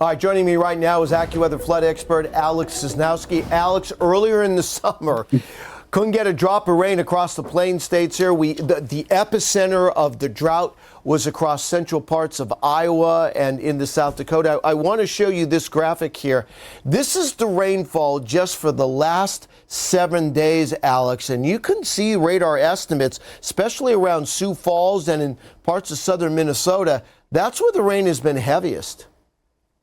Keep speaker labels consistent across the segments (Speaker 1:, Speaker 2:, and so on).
Speaker 1: All right, joining me right now is AccuWeather flood expert Alex Sosnowski. Alex, earlier in the summer, couldn't get a drop of rain across the plain states here. The epicenter of the drought was across central parts of Iowa and into South Dakota. I want to show you this graphic here. This is the rainfall just for the last 7 days, Alex, and you can see radar estimates, especially around Sioux Falls and in parts of southern Minnesota. That's where the rain has been heaviest.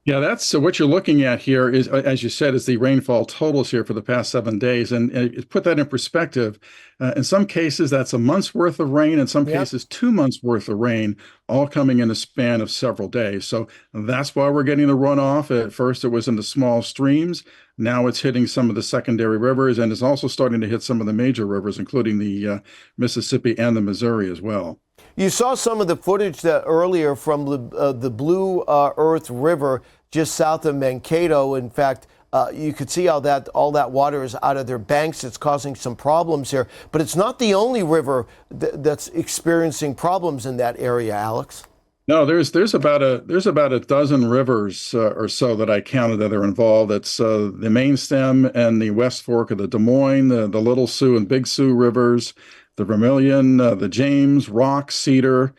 Speaker 2: Yeah, that's so what you're looking at here is, as you said, is the rainfall totals here for the past 7 days. And put that in perspective, in some cases, that's a month's worth of rain. In some cases, 2 months worth of rain, all coming in a span of several days. So that's why we're getting the runoff. At first, it was in the small streams. Now it's hitting some of the secondary rivers, and it's also starting to hit some of the major rivers, including the Mississippi and the Missouri as well.
Speaker 1: You saw some of the footage earlier from the Blue Earth River just south of Mankato. In fact, you could see how all that water is out of their banks. It's causing some problems here. But it's not the only river that's experiencing problems in that area, Alex.
Speaker 2: No, there's about a dozen rivers or so that I counted that are involved. It's the main stem and the West Fork of the Des Moines, the Little Sioux and Big Sioux rivers, the Vermilion, the James, Rock, Cedar,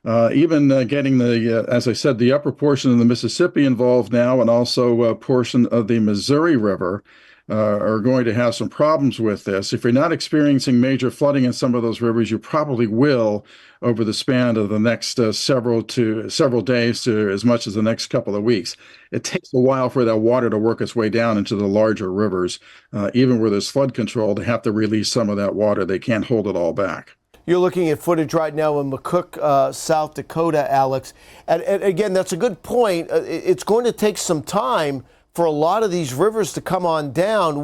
Speaker 2: even getting as I said, the upper portion of the Mississippi involved now, and also a portion of the Missouri River are going to have some problems with this. If you're not experiencing major flooding in some of those rivers, you probably will over the span of the next several days to as much as the next couple of weeks. It takes a while for that water to work its way down into the larger rivers. Even where there's flood control, they have to release some of that water. They can't hold it all back.
Speaker 1: You're looking at footage right now in McCook, South Dakota, Alex. And again, that's a good point. It's going to take some time for a lot of these rivers to come on down.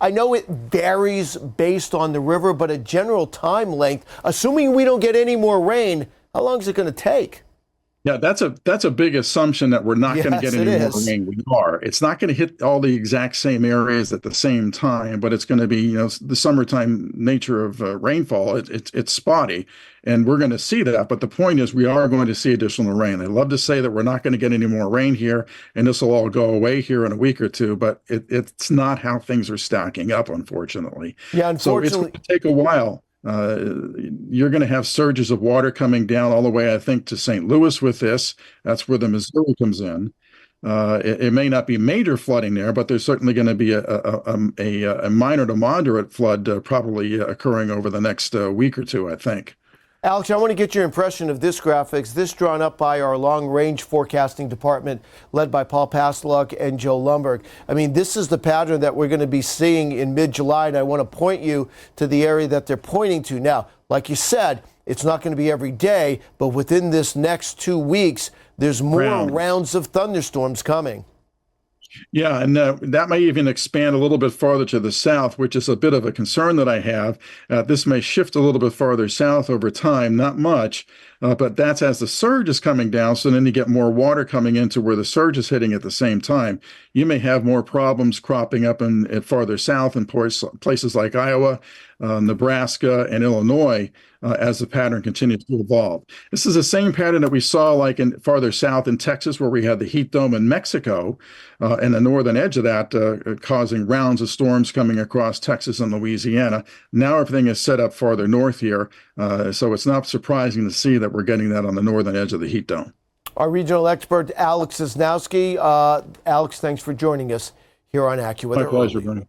Speaker 1: I know it varies based on the river, but a general time length, assuming we don't get any more rain, how long is it going to take?
Speaker 2: Yeah, that's a big assumption that we're not going to get any more rain. We are. It's not going to hit all the exact same areas at the same time, but it's going to be, the summertime nature of rainfall. It's spotty, and we're going to see that. But the point is, we are going to see additional rain. I love to say that we're not going to get any more rain here, and this will all go away here in a week or two. But it's not how things are stacking up, unfortunately.
Speaker 1: Yeah, unfortunately,
Speaker 2: so it's going to take a while. You're going to have surges of water coming down all the way, I think, to St. Louis with this. That's where the Missouri comes in. It may not be major flooding there, but there's certainly going to be a minor to moderate flood probably occurring over the next week or two, I think.
Speaker 1: Alex, I want to get your impression of this graphics. This drawn up by our long-range forecasting department led by Paul Pasteluk and Joe Lumberg. I mean, this is the pattern that we're going to be seeing in mid-July, and I want to point you to the area that they're pointing to. Now, like you said, it's not going to be every day, but within this next 2 weeks, there's more rounds of thunderstorms coming.
Speaker 2: Yeah, and that may even expand a little bit farther to the south, which is a bit of a concern that I have. This may shift a little bit farther south over time, not much, but that's as the surge is coming down, so then you get more water coming into where the surge is hitting at the same time. You may have more problems cropping up at farther south in places like Iowa, Nebraska, and Illinois as the pattern continues to evolve. This is the same pattern that we saw like in farther south in Texas, where we had the heat dome in Mexico and the northern edge of that causing rounds of storms coming across Texas and Louisiana. Now everything is set up farther north here, so it's not surprising to see that we're getting that on the northern edge of the heat dome.
Speaker 1: Our regional expert, Alex Sosnowski. Alex, thanks for joining us here on AccuWeather.
Speaker 2: My pleasure, Bernie.